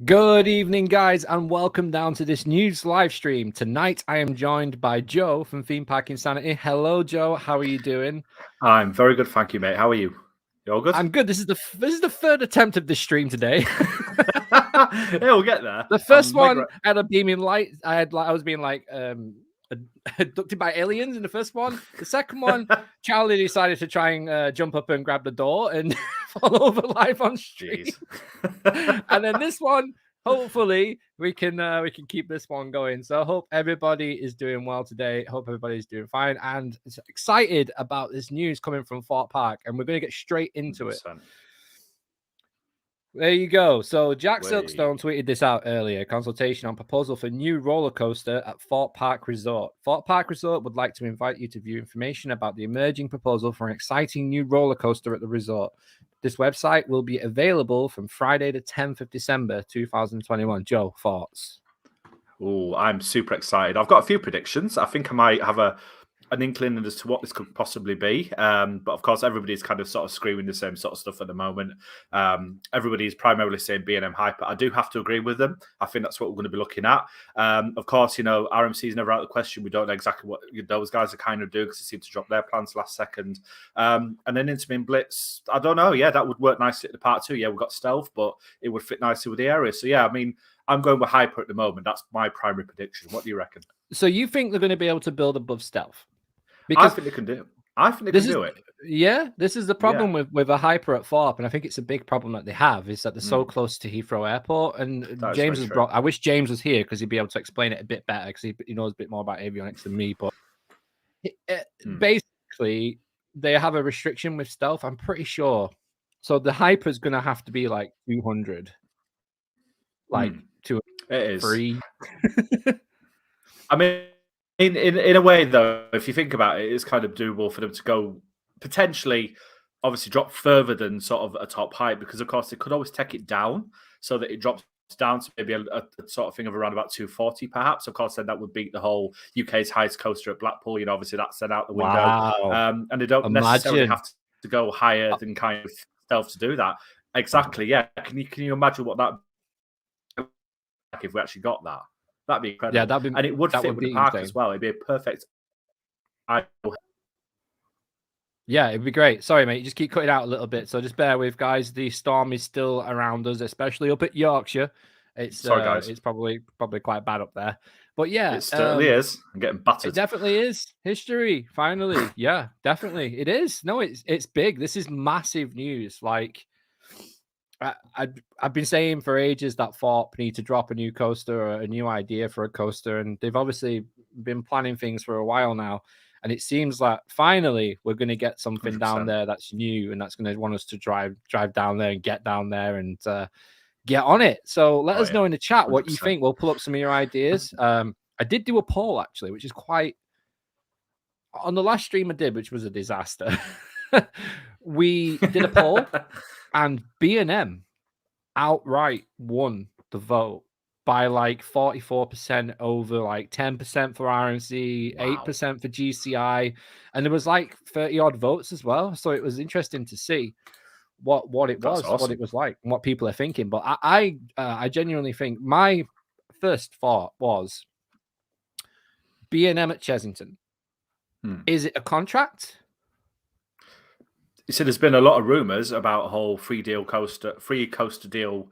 Good evening, guys, and welcome down to this news live stream. Tonight, I am joined by Joe from Theme Park Insanity. Hello, Joe. How are you doing? I'm very good, thank you, mate. How are you? You all good? I'm good. This is the third attempt of this stream today. Yeah, we'll get there. The first one had a beaming light. I was being like abducted by aliens in the first one. The second one, Charlie decided to try and jump up and grab the door and fall over live on stream. And then this one, hopefully we can keep this one going. So I hope everybody is doing well today. Hope everybody's doing fine and excited about this news coming from Thorpe Park, and we're going to get straight into 100%. It. There you go. So Jack Silkstone tweeted this out earlier. Consultation on proposal for new roller coaster at Thorpe Park Resort. Thorpe Park Resort would like to invite you to view information about the emerging proposal for an exciting new roller coaster at the resort. This website will be available from Friday the 10th of December, 2021. Joe, thoughts? Oh, I'm super excited. I've got a few predictions. I think I might have an inkling as to what this could possibly be. But of course, everybody's kind of sort of screaming the same sort of stuff at the moment. Everybody's primarily saying B&M hype, but I do have to agree with them. I think that's what we're going to be looking at. Of course, RMC is never out of the question. We don't know exactly what those guys are kind of doing because they seem to drop their plans last second. And then Intamin Blitz, I don't know. Yeah, that would work nicely at the part 2. Yeah, we've got stealth, but it would fit nicely with the area. So yeah, I mean, I'm going with hyper at the moment. That's my primary prediction. What do you reckon? So you think they're going to be able to build above stealth? Because I think they can do it. I think they can do it. Yeah, this is the problem with a hyper at Thorpe, and I think it's a big problem that they have is that they're so close to Heathrow Airport. And James has brought. I wish James was here because he'd be able to explain it a bit better because he knows a bit more about avionics than me. But basically, they have a restriction with stealth. I'm pretty sure. So the hyper is going to have to be like 200, like 203. I mean. In a way, though, if you think about it, it's kind of doable for them to go potentially, obviously, drop further than sort of a top height because, of course, they could always take it down so that it drops down to maybe a sort of thing of around about 240, perhaps. Of course, then that would beat the whole UK's highest coaster at Blackpool. Obviously, that's set out the window. Wow. And they don't necessarily have to go higher than kind of stealth to do that. Exactly, yeah. Can you imagine what that like if we actually got that? That'd be incredible. Yeah, and it would fit with the park as well. It'd be a perfect. Yeah, it'd be great. Sorry, mate. You just keep cutting out a little bit. So just bear with, guys. The storm is still around us, especially up at Yorkshire. Sorry, guys. It's probably quite bad up there. But yeah, it certainly is. I'm getting battered. It definitely is. History, finally. Yeah, definitely. It is. No, it's big. This is massive news. Like, I've been saying for ages that Thorpe need to drop a new coaster or a new idea for a coaster, and they've obviously been planning things for a while now. And it seems like finally we're going to get something 100%. Down there that's new and that's going to want us to drive down there and get down there and get on it. So let us know in the chat 100%. What you think. We'll pull up some of your ideas. I did do a poll actually, which is quite on the last stream I did, which was a disaster. We did a poll. And B&M outright won the vote by like 44% over like 10% for RMC, 8% for GCI. And there was like 30 odd votes as well. So it was interesting to see what it was, awesome. What it was like and what people are thinking. But I genuinely think my first thought was B&M at Chessington. Is it a contract? So there's been a lot of rumours about a whole free coaster deal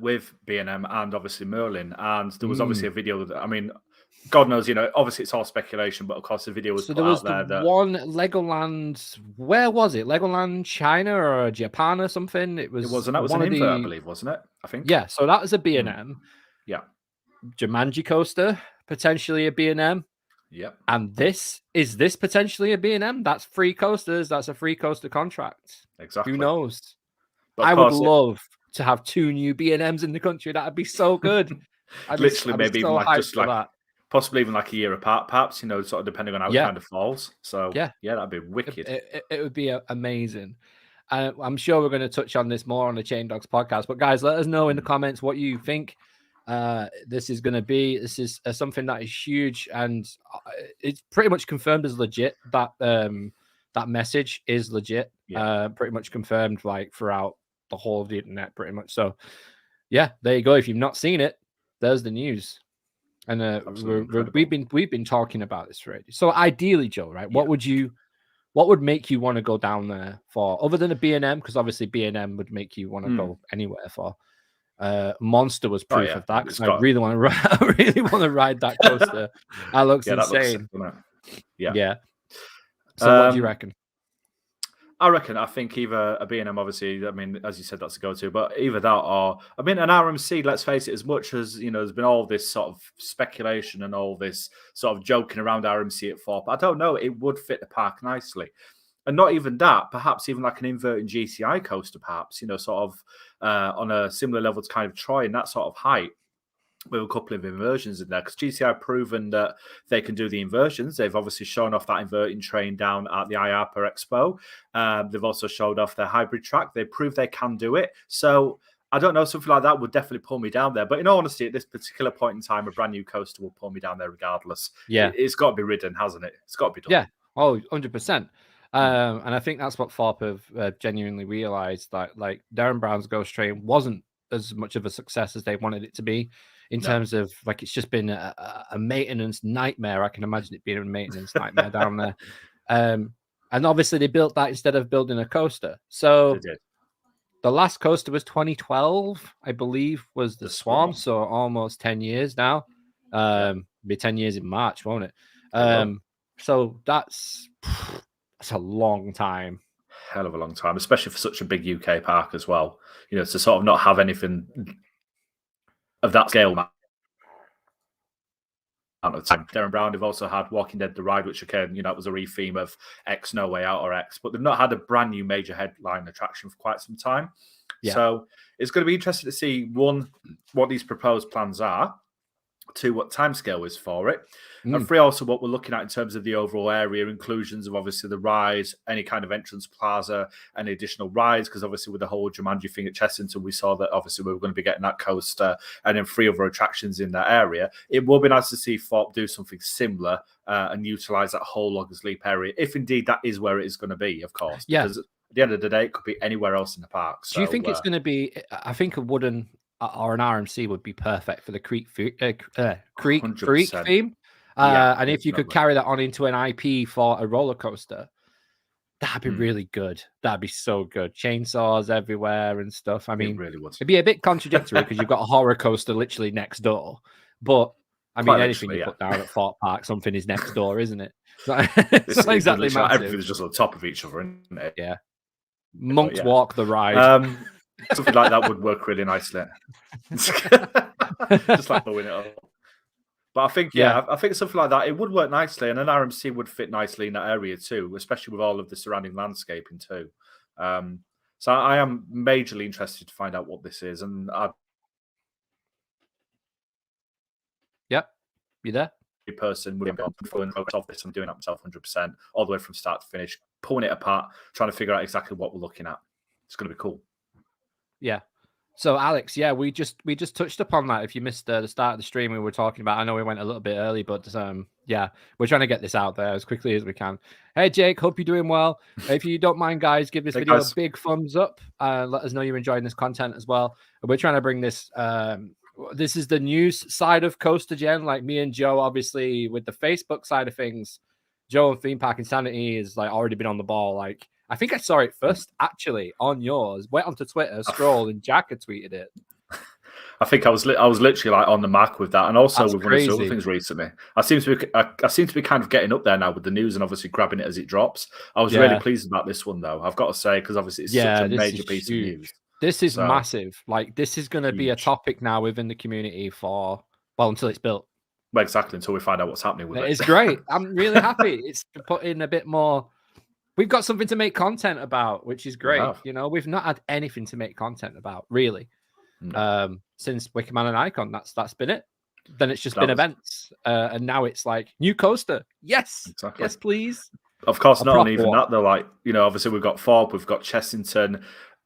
with B&M and obviously Merlin. And there was obviously a video that, I mean, God knows, obviously it's all speculation, but of course the video was so there was out there. One Legoland, where was it? Legoland China or Japan or something? It was an invert, I believe, wasn't it? I think. Yeah, so that was a B&M. Yeah. Jumanji coaster, potentially a B&M. Yep. And this potentially a B&M? That's free coasters. That's a free coaster contract. Exactly. Who knows? But I would love to have 2 new B&Ms in the country. That'd be so good. Literally, maybe even like just like that. Possibly even like a year apart, perhaps. Sort of depending on how it kind of falls. So yeah, that'd be wicked. It would be amazing. I'm sure we're going to touch on this more on the Chain Dogs podcast. But guys, let us know in the comments what you think. This is going to be. This is something that is huge, and it's pretty much confirmed as legit. That message is legit. Pretty much confirmed, like throughout the whole of the internet, pretty much. So, Yeah, there you go. If you've not seen it, there's the news. And we've been talking about this already. So ideally, Joe, right? Yeah. What would make you want to go down there for, other than a B&M? Because obviously B&M would make you want to go anywhere for. Monster was proof of that, because I really want to ride that coaster. That looks insane. That looks sick, yeah. So what do you reckon? I think either a B&M, obviously, I mean, as you said, that's a go-to, but either that or, I mean, an RMC, let's face it, as much as, there's been all this sort of speculation and all this sort of joking around RMC at Thorpe, I don't know, it would fit the park nicely. And not even that, perhaps even like an inverting GCI coaster, perhaps, sort of on a similar level to kind of Troy and that sort of height, with a couple of inversions in there, because GCI have proven that they can do the inversions. They've obviously shown off that inverting train down at the IAPA Expo. They've also showed off their hybrid track. They proved they can do it. So I don't know, something like that would definitely pull me down there. But in all honesty, at this particular point in time, a brand new coaster will pull me down there regardless. Yeah. It's got to be ridden, hasn't it? It's got to be done. Yeah. Oh, 100%. And I think that's what Thorpe have genuinely realized, that like Darren Brown's Ghost Train wasn't as much of a success as they wanted it to be, in terms of like, it's just been a maintenance nightmare. I can imagine it being a maintenance nightmare down there. And obviously they built that instead of building a coaster. So the last coaster was 2012, I believe, was the Swarm. So almost 10 years now. Be 10 years in March, won't it? So that's a long time. Hell of a long time, especially for such a big UK park as well. To sort of not have anything of that scale amount of time. Darren Brown have also had Walking Dead the Ride, which again, that was a re-theme of X No Way Out or X, but they've not had a brand new major headline attraction for quite some time. So it's going to be interesting to see, one, what these proposed plans are, two, what timescale is for it, and three, also what we're looking at in terms of the overall area, inclusions of obviously the rides, any kind of entrance plaza, any additional rides, because obviously with the whole Jumanji thing at Chessington, we saw that obviously we were going to be getting that coaster and then 3 other attractions in that area. It will be nice to see Thorpe do something similar and utilize that whole Loggers Leap area, if indeed that is where it is going to be, of course. Because at the end of the day, it could be anywhere else in the park. So, do you think it's going to be, I think a wooden or an RMC would be perfect for the Creek Freak theme. And if you could carry that on into an IP for a roller coaster, that'd be really good. That'd be so good. Chainsaws everywhere and stuff. I mean, it really would. It'd be a bit contradictory because you've got a horror coaster literally next door. But I mean, anything you put down at Thorpe Park, something is next door, isn't it? It's not exactly massive. Everything's just on top of each other, isn't it? Yeah. Monks Walk the ride. Something like that would work really nicely. Just like blowing it up. But I think, I think something like that, it would work nicely, and an RMC would fit nicely in that area too, especially with all of the surrounding landscaping too. So I am majorly interested to find out what this is, and you there? Person would be influence of this. I'm doing it myself 100%, all the way from start to finish, pulling it apart, trying to figure out exactly what we're looking at. It's going to be cool. Yeah. So Alex, we just touched upon that. If you missed the start of the stream, we were talking about. I know we went a little bit early, but we're trying to get this out there as quickly as we can. Hey Jake, hope you're doing well. If you don't mind, guys, give this video a big thumbs up. Let us know you're enjoying this content as well. We're trying to bring this. This is the news side of Coaster Gen. Like me and Joe, obviously, with the Facebook side of things, Joe and Theme Park Insanity has like already been on the ball. Like, I think I saw it first actually on yours. Went onto Twitter, scrolled, and Jack had tweeted it. I think I was literally like on the mark with that, and also with one of the other things recently. I seem to be kind of getting up there now with the news and obviously grabbing it as it drops. I was really pleased about this one though. I've got to say, because obviously it's such a major piece of news. This is massive. Like, this is going to be a topic now within the community until it's built. Well, exactly, until we find out what's happening with it. It's great. I'm really happy. It's put in a bit more. We've got something to make content about, which is great. We've not had anything to make content about, really, since Wickerman and Icon. That's been it. Then it's just been events. And now it's like, new coaster. Yes. Exactly. Yes, please. Of course, not only even that, though. Like, obviously we've got Thorpe, we've got Chessington.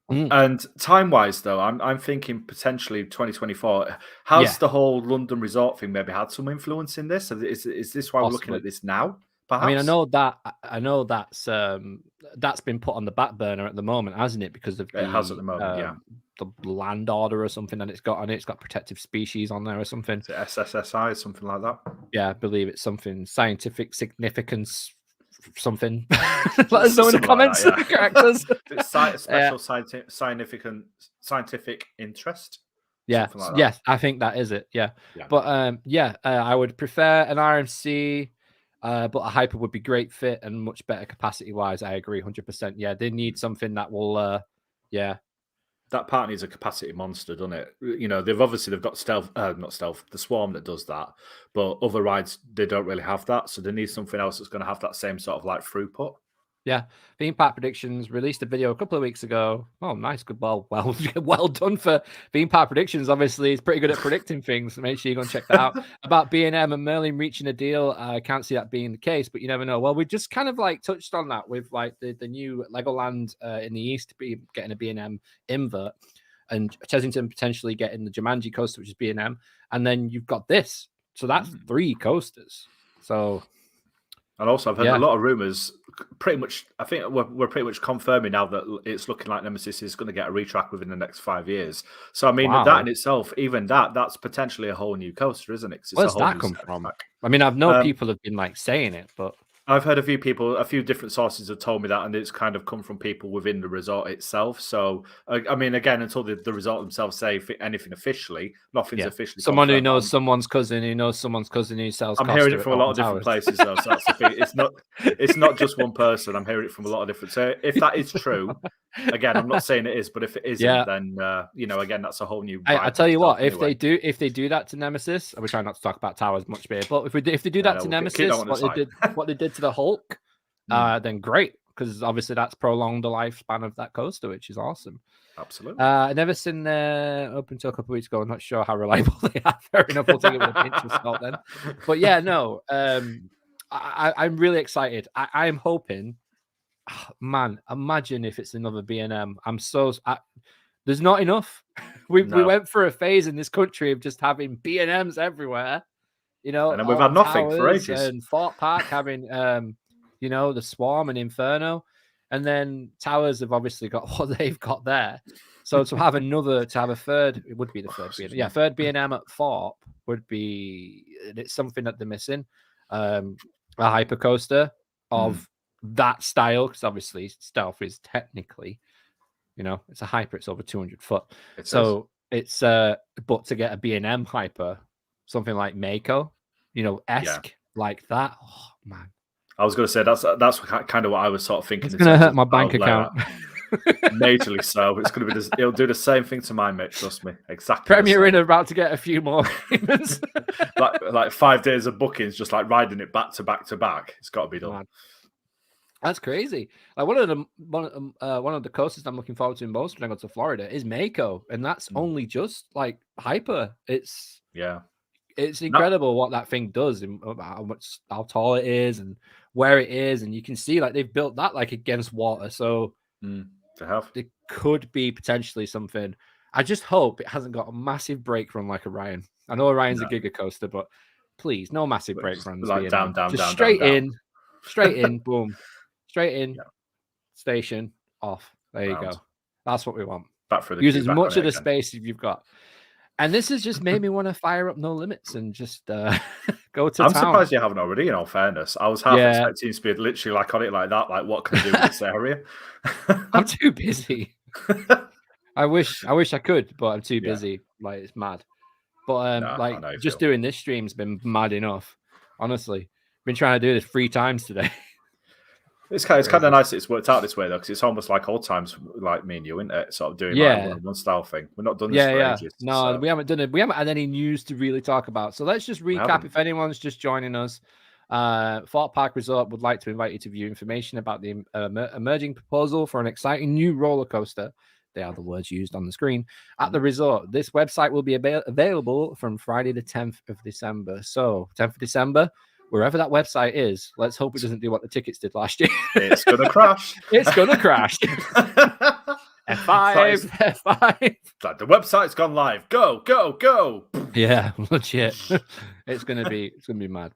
And time-wise, though, I'm thinking potentially 2024. Has the whole London resort thing maybe had some influence in this? Is this why we're looking at this now? Perhaps? I mean, I know that's been put on the back burner at the moment, hasn't it? Because of it has at the moment, land order or something that it's got on it. It's got protective species on there or something. Is it SSSI or something like that? Yeah, I believe it's something scientific significance. Something. Let us know in the comments. Like that, yeah. Characters. Special scientific interest. Yeah, like that. Yeah, I think that is it. Yeah. But I would prefer an RMC, but a hyper would be great fit and much better capacity wise. I agree 100%. Yeah, they need something that will that part needs a capacity monster, doesn't it? You know, they've got stealth, not stealth, the swarm that does that, but other rides they don't really have that, so they need something else that's going to have that same sort of like throughput. Yeah, Theme Park Predictions released a video a couple of weeks ago. Oh, nice, good, well done for Theme Park Predictions. Obviously, he's pretty good at predicting things. Make sure you go and check that out. About B&M and Merlin reaching a deal, I can't see that being the case, but you never know. Well, we just kind of like touched on that with like the new Legoland in the East getting a B&M invert, and Chessington potentially getting the Jumanji coaster, which is B&M, and then you've got this. So that's 3 coasters. So. And also, I've heard a lot of rumors. Pretty much, I think we're pretty much confirming now that it's looking like Nemesis is going to get a retrack within the next 5 years. So, I mean, that in itself, even that's potentially a whole new coaster, isn't it? Where's that come from? I mean, I've known people have been like saying it, but I've heard a few different sources have told me that, and it's kind of come from people within the resort itself. So, I mean, again, until the resort themselves say anything officially, nothing's officially. Someone who knows someone's cousin who knows someone's cousin who sells. I'm hearing it from a lot of different places, though. So that's the thing. It's not just one person. I'm hearing it from a lot of different. So if that is true, again, I'm not saying it is, but if it isn't, then again, that's a whole new. I tell you what, if they do that to Nemesis, we try not to talk about towers much here, but if they do that to Nemesis, what they did to the Hulk, then great, because obviously that's prolonged the lifespan of that coaster, which is awesome. Absolutely. I never seen there up until a couple of weeks ago. I'm not sure how reliable they are. Fair enough, we'll take it with a pinch of salt then. But yeah, no, I'm really excited. I'm hoping, man, imagine if it's another B&M. There's not enough. We went through a phase in this country of just having B&Ms everywhere. You know, and then we've had nothing for ages. And Thorpe Park having, the Swarm and Inferno, and then Towers have obviously got what they've got there. So to have a third, it would be the third B&M. Yeah, third B&M at Thorpe would be. It's something that they're missing. A hypercoaster of that style, because obviously Stealth is technically, it's a hyper. It's over 200 foot. It's but to get a B&M hyper, something like Mako, esque like that. Oh man, I was going to say that's kind of what I was sort of thinking. It's going to hurt my bank account. Majorly so. It's going to be. It'll do the same thing to mine, mate. Trust me. Exactly. Premier Inn are about to get a few more payments. like 5 days of bookings, just like riding it back to back to back. It's got to be done. Man. That's crazy. Like one of the coasters I'm looking forward to most when I go to Florida is Mako, and that's only just like hyper. It's incredible what that thing does, and how tall it is, and where it is, and you can see like they've built that like against water, so it could be potentially something. I just hope it hasn't got a massive brake run like Orion. I know Orion's a giga coaster, but please, no massive brake runs. Like down, straight in, boom. Straight in, station, off. There you go. That's what we want. Back for the use as much of the space as you've got. And this has just made me want to fire up No Limits and just go to I'm town. surprised you haven't already, in all fairness. I was half expecting to be literally like on it like that. Like, what can I do in this area? I'm too busy. I wish I could, but I'm too busy. Like, it's mad. But just doing this stream's been mad enough. Honestly. Been trying to do this 3 times today. It's kind of nice that it's worked out this way, though, because it's almost like old times, like me and you, isn't it? Sort of doing one style thing. We're not done this for ages. No, we haven't done it. We haven't had any news to really talk about. So let's just recap if anyone's just joining us. Thorpe Park Resort would like to invite you to view information about the emerging proposal for an exciting new roller coaster. They are the words used on the screen at the resort. This website will be available from Friday the 10th of December. So 10th of December. Wherever that website is, let's hope it doesn't do what the tickets did last year. It's going to crash. It's going to crash. F5, F5. Like the website's gone live. Go, go, go. Yeah, legit. It's going to be mad.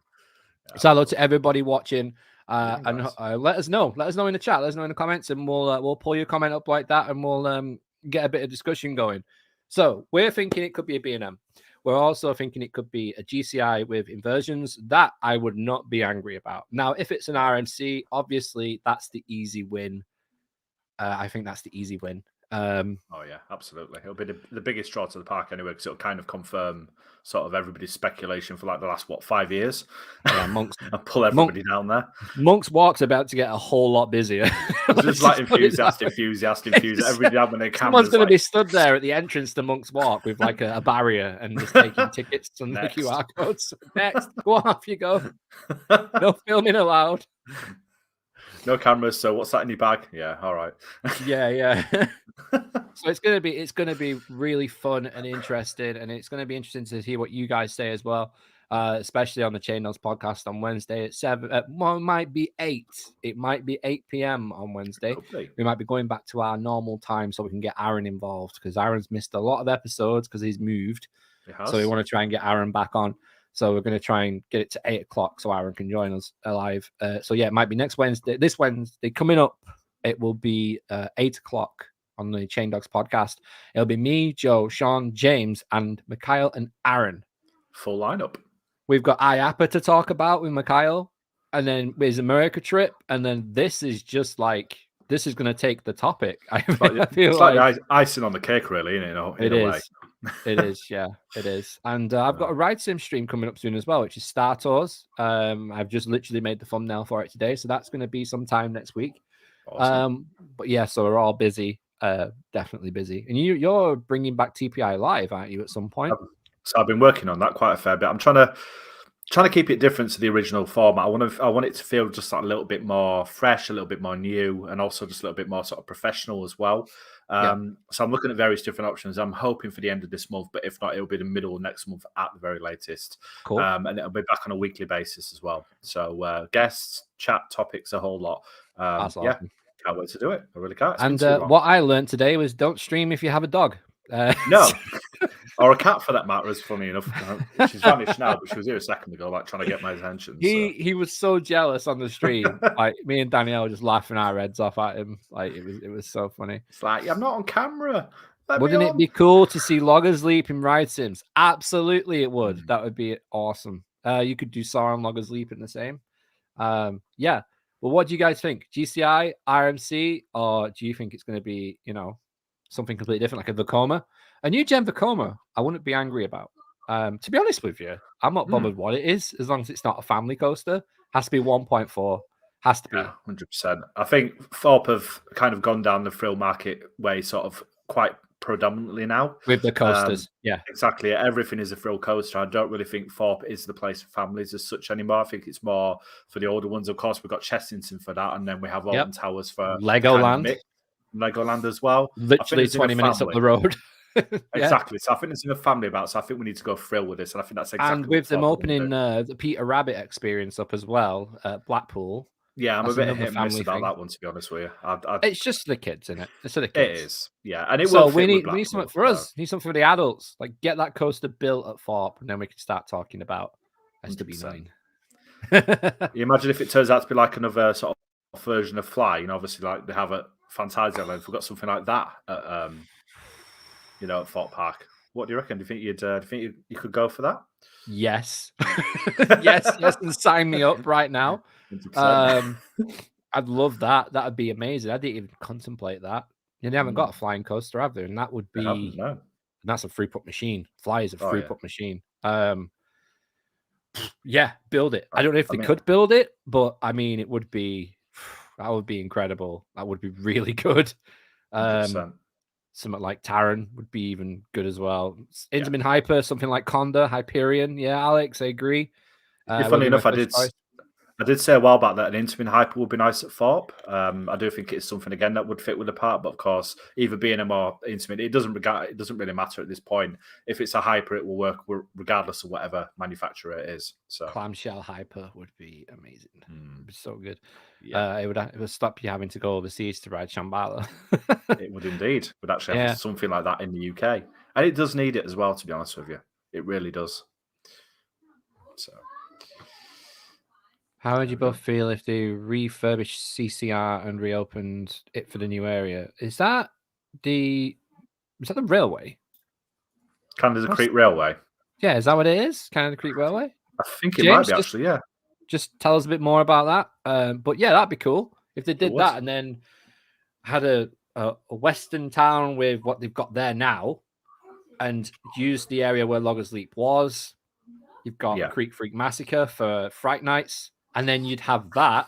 So hello to everybody watching. And let us know. Let us know in the chat. Let us know in the comments, and we'll pull your comment up like that, and we'll get a bit of discussion going. So we're thinking it could be a B&M. We're also thinking it could be a GCI with inversions. That I would not be angry about. Now, if it's an RMC, obviously that's the easy win. I think that's the easy win. Oh yeah, absolutely. It'll be the biggest draw to the park anyway, because it'll kind of confirm sort of everybody's speculation for like the last 5 years. Yeah, Monks and pull everybody down there. Monk's Walk's about to get a whole lot busier. Just like enthusiast. Everybody having their cameras. Someone's going to be stood there at the entrance to Monk's Walk with like a barrier and just taking tickets and the QR codes. Next, go on, off you go. No filming allowed. No cameras. So what's that in your bag? Yeah, all right. Yeah. So it's gonna be really fun and interesting, and it's gonna be interesting to hear what you guys say as well, especially on the Chain Notes podcast on Wednesday at 7. Well, it might be 8. It might be 8 p.m. on Wednesday. We might be going back to our normal time so we can get Aaron involved, because Aaron's missed a lot of episodes because he's moved. So we want to try and get Aaron back on. So we're going to try and get it to 8 o'clock so Aaron can join us live. So yeah, it might be next Wednesday. This Wednesday coming up, it will be 8 o'clock on the Chain Dogs podcast. It'll be me, Joe, Sean, James, and Mikhail and Aaron. Full lineup. We've got IAPA to talk about with Mikhail, and then there's America trip, and then this is just like, this is going to take the topic. I feel like icing on the cake, really, isn't it? In a way. It is, yeah, it is. And I've got a ride sim stream coming up soon as well, which is Star Tours. I've just literally made the thumbnail for it today, so that's going to be sometime next week. Awesome. But yeah, so we're all busy, definitely busy. And you're bringing back TPI Live, aren't you, at some point? So I've been working on that quite a fair bit. I'm trying to keep it different to the original format. I want it to feel just like a little bit more fresh, a little bit more new, and also just a little bit more sort of professional as well. So I'm looking at various different options. I'm hoping for the end of this month, but if not, it'll be the middle of next month at the very latest. Cool. And it'll be back on a weekly basis as well. So guests, chat, topics, a whole lot. Awesome. Yeah, can't wait to do it. I really can't. And what I learned today was don't stream if you have a dog. No. Or a cat, for that matter, is funny enough. She's vanished now, but she was here a second ago, like trying to get my attention. He was so jealous on the stream. Like me and Danielle were just laughing our heads off at him. Like it was so funny. It's like, I'm not on camera. Wouldn't it be cool to see Loggers Leap in Ride Sims? Absolutely, it would. That would be awesome. You could do Saw and Loggers Leap in the same. Yeah. Well, what do you guys think? GCI, RMC, or do you think it's going to be, something completely different, like a Vekoma? A new gen Vekoma, I wouldn't be angry about. To be honest with you, I'm not bothered what it is, as long as it's not a family coaster. Has to be 1.4. Has to be. Yeah, 100%. I think Thorpe have kind of gone down the thrill market way sort of quite predominantly now. With the coasters, yeah. Exactly. Everything is a thrill coaster. I don't really think Thorpe is the place for families as such anymore. I think it's more for the older ones. Of course, we've got Chessington for that, and then we have Alton Towers for Legoland. Legoland as well. Literally 20 minutes up the road. Exactly. So I think it's in a family about. So I think we need to go thrill with this, and I think that's exactly. And with them opening the Peter Rabbit experience up as well at Blackpool. Yeah, I'm a bit hit and miss about that one, to be honest with you. It's just the kids, isn't it? It's for the kids. It is, yeah, and it will. So we need something for us. Need something for the adults. Like get that coaster built at Thorpe, and then we can start talking about SW9. You imagine if it turns out to be like another sort of version of Fly, obviously like they have at Fantasia. If we've got something like that at at Thorpe Park. What do you reckon? Do you think you could go for that? Yes. yes, and sign me up right now. I'd love that. That would be amazing. I didn't even contemplate that. They haven't got a flying coaster, have they? And that would be that's a throughput machine. Fly is a throughput machine. Yeah, build it. I don't know if they could build it, but I mean, it would be incredible. That would be really good. Something like Taron would be even good as well. Intamin Hyper, something like Conda, Hyperion. Yeah, Alex, I agree. Funny enough, I did say a while back that an Intamin Hyper would be nice at Thorpe. I do think it's something again that would fit with the park, but of course, either being a more Intamin, it doesn't really matter at this point. If it's a Hyper, it will work regardless of whatever manufacturer it is. So clamshell Hyper would be amazing. It'd be so good. Yeah, it would stop you having to go overseas to ride Shambhala. It would indeed. We'd actually have something like that in the UK, and it does need it as well. To be honest with you, it really does. So. How would you both feel if they refurbished CCR and reopened it for the new area? Is that the Is that the railway? Canada Creek Railway. Yeah, is that what it is? Canada Creek Railway? I think it might be actually, yeah. Just tell us a bit more about that. But yeah, that'd be cool if they did that and then had a western town with what they've got there now and used the area where Loggers Leap was. You've got Creek Freak Massacre for Fright Nights, and then you'd have that.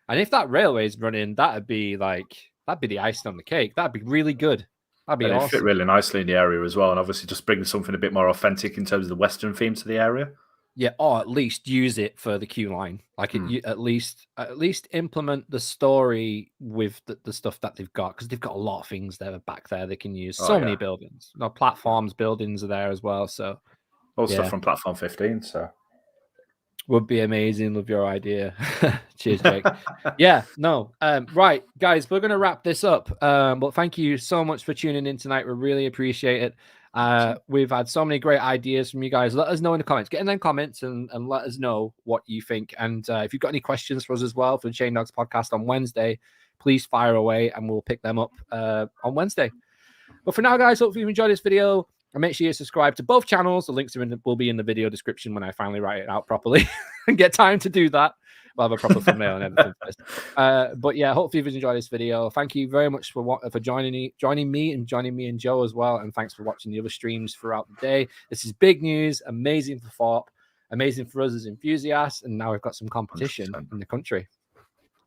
And if that railway's running, that'd be the icing on the cake. That'd be really good. That'd be awesome. It'd fit really nicely in the area as well, and obviously just bring something a bit more authentic in terms of the Western theme to the area. Yeah, or at least use it for the queue line. Like at least implement the story with the stuff that they've got, because they've got a lot of things there back there they can use. Many buildings, platforms, buildings are there as well. So all stuff from Platform 15. So would be amazing. Love your idea. Cheers, Jake. Right, guys, we're gonna wrap this up. But thank you so much for tuning in tonight. We really appreciate it. We've had so many great ideas from you guys. Let us know in the comments. Get in them comments and let us know what you think. And if you've got any questions for us as well for the Chain Dogs podcast on Wednesday, please fire away and we'll pick them up on Wednesday. But for now, guys, hopefully you enjoyed this video. And make sure you subscribe to both channels. The links will be in the video description when I finally write it out properly and get time to do that. We'll have a proper thumbnail and everything first. But yeah, hopefully you've enjoyed this video. Thank you very much for joining me and Joe as well. And thanks for watching the other streams throughout the day. This is big news, amazing for Thorpe, amazing for us as enthusiasts. And now we've got some competition in the country.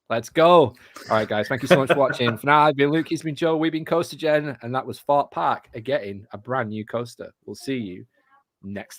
Let's go. All right, guys. Thank you so much for watching. For now, I've been Luke. He's been Joe. We've been Coaster Gen. And that was Thorpe Park getting a brand new coaster. We'll see you next time.